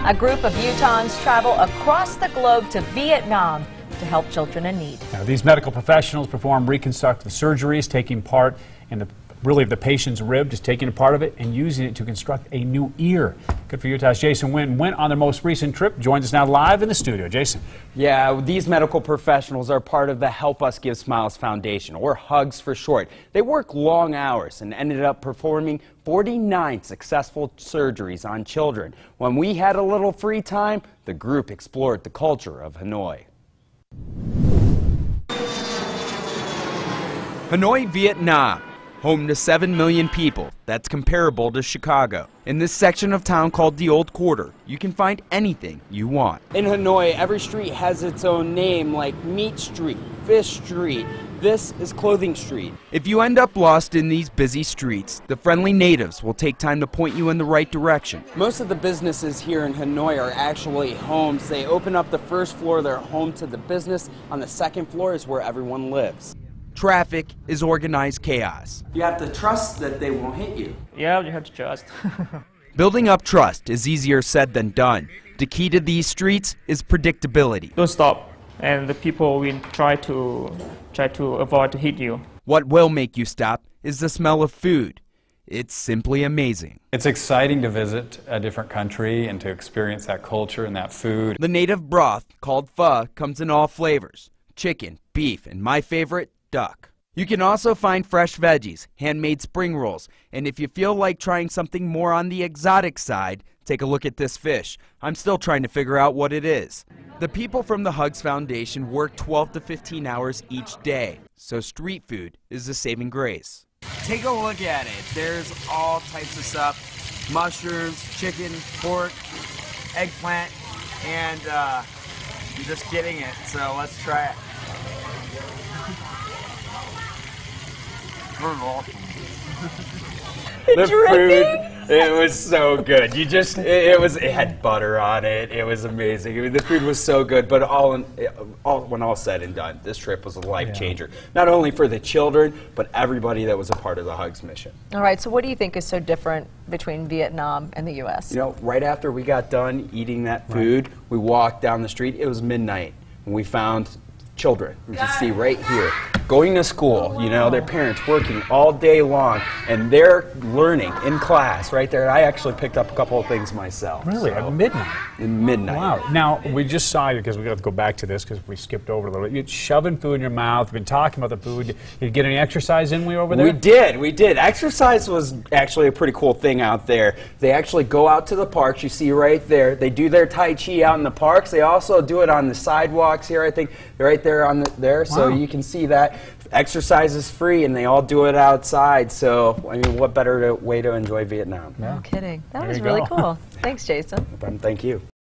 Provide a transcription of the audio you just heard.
A group of Utahns travel across the globe to Vietnam to help children in need. Now, these medical professionals perform reconstructive surgeries, taking part in the patient's rib, just taking a part of it and using it to construct a new ear. Good for Utah's Jason Nguyen went on their most recent trip. Joins us now live in the studio. Jason. Yeah, these medical professionals are part of the Help Us Give Smiles Foundation, or HUGS for short. They work long hours and ended up performing 49 successful surgeries on children. When we had a little free time, the group explored the culture of Hanoi. Hanoi, Vietnam. Home to 7 million people. That's comparable to Chicago. In this section of town called the Old Quarter, you can find anything you want. In Hanoi, every street has its own name, like Meat Street, Fish Street. This is Clothing Street. If you end up lost in these busy streets, the friendly natives will take time to point you in the right direction. Most of the businesses here in Hanoi are actually homes. They open up the first floor, they're home to the business. On the second floor is where everyone lives. Traffic is organized chaos. You have to trust that they won't hit you. Yeah, you have to trust. Building up trust is easier said than done. The key to these streets is predictability. Don't stop, and the people will try to avoid to hit you. What will make you stop is the smell of food. It's simply amazing. It's exciting to visit a different country and to experience that culture and that food. The native broth, called pho, comes in all flavors: chicken, beef, and my favorite, duck. You can also find fresh veggies, handmade spring rolls, and if you feel like trying something more on the exotic side, take a look at this fish. I'm still trying to figure out what it is. The people from the HUGS Foundation work 12 to 15 hours each day, so street food is a saving grace. Take a look at it. There's all types of stuff: mushrooms, chicken, pork, eggplant, and I'm just getting it, so let's try it. The food, it was so good. It had butter on it. It was amazing. I mean, the food was so good, but when all said and done, this trip was a life changer. Not only for the children, but everybody that was a part of the HUGS mission. All right, so what do you think is so different between Vietnam and the U.S.? You know, right after we got done eating that food, we walked down the street. It was midnight, and we found children. You can see right here, going to school, you know, their parents working all day long, and they're learning in class right there. I actually picked up a couple of things myself. Really? So, at midnight? In midnight. Wow. Now, we just saw you, because we got to go back to this because we skipped over a little bit. You're shoving food in your mouth. We've been talking about the food. Did you get any exercise in when you were over there? We did. Exercise was actually a pretty cool thing out there. They actually go out to the parks. You see right there. They do their Tai Chi out in the parks. They also do it on the sidewalks here, I think. They're right there on there, so you can see that. Exercise is free, and they all do it outside. So, I mean, what better way to enjoy Vietnam? No kidding. That was really cool. Thanks, Jason. Thank you.